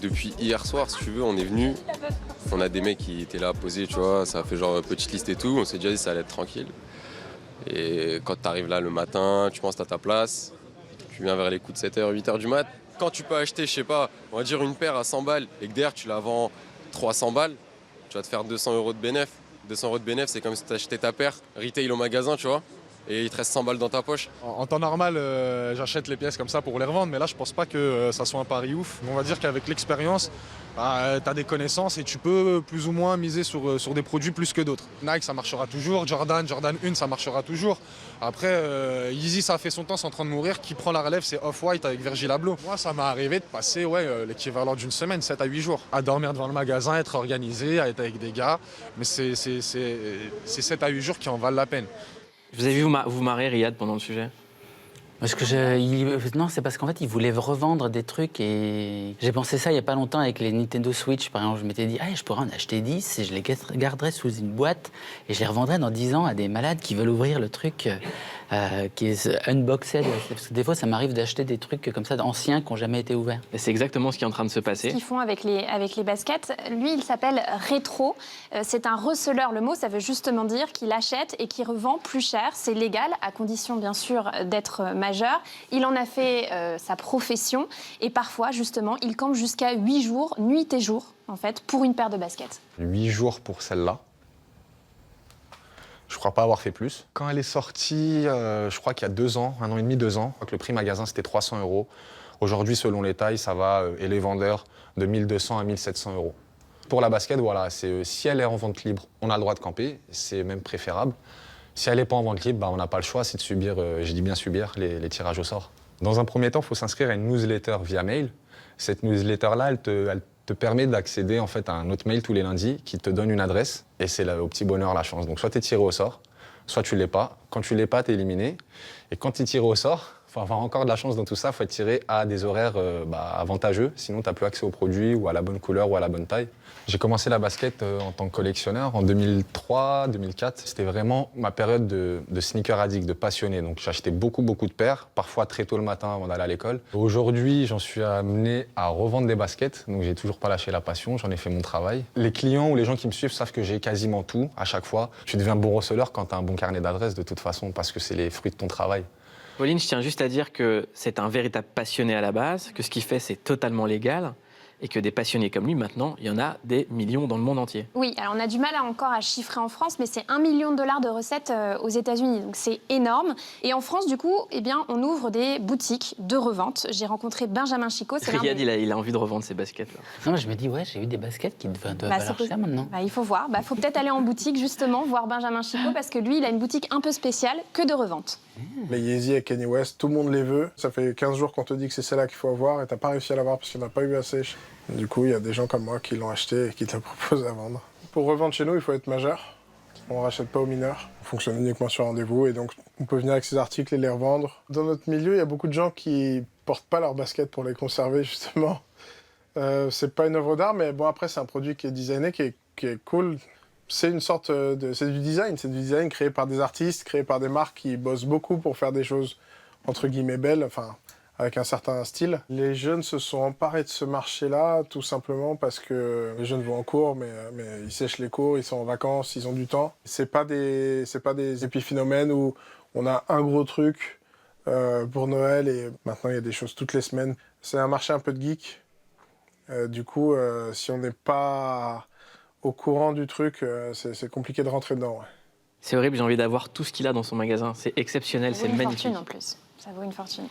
Depuis hier soir, si tu veux, on est venu. On a des mecs qui étaient là posés, tu vois. Ça a fait genre petite liste et tout. On s'est déjà dit ça allait être tranquille. Et quand tu arrives là le matin, tu penses à ta place. Tu viens vers les coups de 7h, 8h du mat. Quand tu peux acheter, je sais pas, on va dire une paire à 100 balles et que derrière tu la vends 300 balles, tu vas te faire 200 euros de bénéf. 200 euros de bénéf, c'est comme si tu achetais ta paire retail au magasin, tu vois. Et il te reste 100 balles dans ta poche. En temps normal, j'achète les pièces comme ça pour les revendre, mais là, je pense pas que ça soit un pari ouf. On va dire qu'avec l'expérience, tu as des connaissances et tu peux plus ou moins miser sur des produits plus que d'autres. Nike, ça marchera toujours. Jordan 1, ça marchera toujours. Après, Yeezy, ça a fait son temps, c'est en train de mourir. Qui prend la relève, c'est Off-White avec Virgil Abloh. Moi, ça m'est arrivé de passer l'équivalent d'une semaine, 7 à 8 jours, à dormir devant le magasin, être organisé, à être avec des gars. Mais c'est 7 à 8 jours qui en valent la peine. Vous avez vu vous marrer, Riyad, pendant le sujet? Parce que non, c'est parce qu'en fait, ils voulaient revendre des trucs et j'ai pensé ça il n'y a pas longtemps avec les Nintendo Switch, par exemple. Je m'étais dit, je pourrais en acheter 10 et je les garderais sous une boîte et je les revendrais dans 10 ans à des malades qui veulent ouvrir le truc qui est unboxed. Parce que des fois, ça m'arrive d'acheter des trucs comme ça anciens qui n'ont jamais été ouverts. Et c'est exactement ce qui est en train de se Ce passer. qu'ils font avec les baskets, lui, il s'appelle Rétro. C'est un receleur. Le mot, ça veut justement dire qu'il achète et qu'il revend plus cher. C'est légal, à condition, bien sûr, d'être majeur. Il en a fait sa profession. Et parfois, justement, il campe jusqu'à 8 jours, nuit et jour, en fait, pour une paire de baskets. 8 jours pour celle-là. Je crois pas avoir fait plus. Quand elle est sortie, je crois qu'il y a 2 ans, 1 an et demi, 2 ans, je crois que le prix magasin, c'était 300 €. Aujourd'hui, selon les tailles, ça va, et les vendeurs, de 1200 à 1700 €. Pour la basket, voilà, si elle est en vente libre, on a le droit de camper, c'est même préférable. Si elle n'est pas en vente libre, on n'a pas le choix, c'est de subir, je dis bien subir, les tirages au sort. Dans un premier temps, il faut s'inscrire à une newsletter via mail. Cette newsletter-là, elle te permet d'accéder en fait, à un autre mail tous les lundis qui te donne une adresse. Et c'est au petit bonheur la chance. Donc soit tu es tiré au sort, soit tu ne l'es pas. Quand tu ne l'es pas, tu es éliminé. Et quand tu es tiré au sort, il faut avoir encore de la chance dans tout ça, il faut être tiré à des horaires avantageux. Sinon, tu n'as plus accès aux produits ou à la bonne couleur ou à la bonne taille. J'ai commencé la basket en tant que collectionneur en 2003-2004. C'était vraiment ma période de sneaker addict, de passionné. Donc j'achetais beaucoup de paires, parfois très tôt le matin avant d'aller à l'école. Aujourd'hui, j'en suis amené à revendre des baskets. Donc j'ai toujours pas lâché la passion, j'en ai fait mon travail. Les clients ou les gens qui me suivent savent que j'ai quasiment tout à chaque fois. Tu deviens bon receleur quand tu as un bon carnet d'adresses de toute façon parce que c'est les fruits de ton travail. Pauline, je tiens juste à dire que c'est un véritable passionné à la base, que ce qu'il fait, c'est totalement légal. Et que des passionnés comme lui, maintenant, il y en a des millions dans le monde entier. Oui, alors on a du mal encore à chiffrer en France, mais c'est $1 million de recettes aux États-Unis, donc c'est énorme. Et en France, du coup, on ouvre des boutiques de revente. J'ai rencontré Benjamin Chicot. Riyad, il a envie de revendre ses baskets. Là. Non, je me dis, j'ai eu des baskets qui doivent valoir cher maintenant. Il faut voir. Il faut peut-être aller en boutique, justement, voir Benjamin Chicot, parce que lui, il a une boutique un peu spéciale, que de revente. Les Yeezy et Kanye West, tout le monde les veut. Ça fait 15 jours qu'on te dit que c'est celle-là qu'il faut avoir et t'as pas réussi à l'avoir parce qu'il n'y en a pas eu assez. Du coup, il y a des gens comme moi qui l'ont acheté et qui te le proposent à vendre. Pour revendre chez nous, il faut être majeur. On ne rachète pas aux mineurs. On fonctionne uniquement sur rendez-vous et donc on peut venir avec ces articles et les revendre. Dans notre milieu, il y a beaucoup de gens qui portent pas leurs baskets pour les conserver, justement. C'est pas une œuvre d'art, mais bon, après, c'est un produit qui est designé, qui est cool. C'est une sorte c'est du design créé par des artistes, créé par des marques qui bossent beaucoup pour faire des choses entre guillemets belles, enfin avec un certain style. Les jeunes se sont emparés de ce marché-là tout simplement parce que les jeunes vont en cours, mais ils sèchent les cours, ils sont en vacances, ils ont du temps. C'est pas des épiphénomènes où on a un gros truc pour Noël et maintenant il y a des choses toutes les semaines. C'est un marché un peu de geek. Du coup, si on n'est pas au courant du truc, c'est compliqué de rentrer dedans. Ouais. C'est horrible, j'ai envie d'avoir tout ce qu'il a dans son magasin. C'est exceptionnel, c'est magnifique. Ça vaut une fortune en plus. Ça vaut une fortune.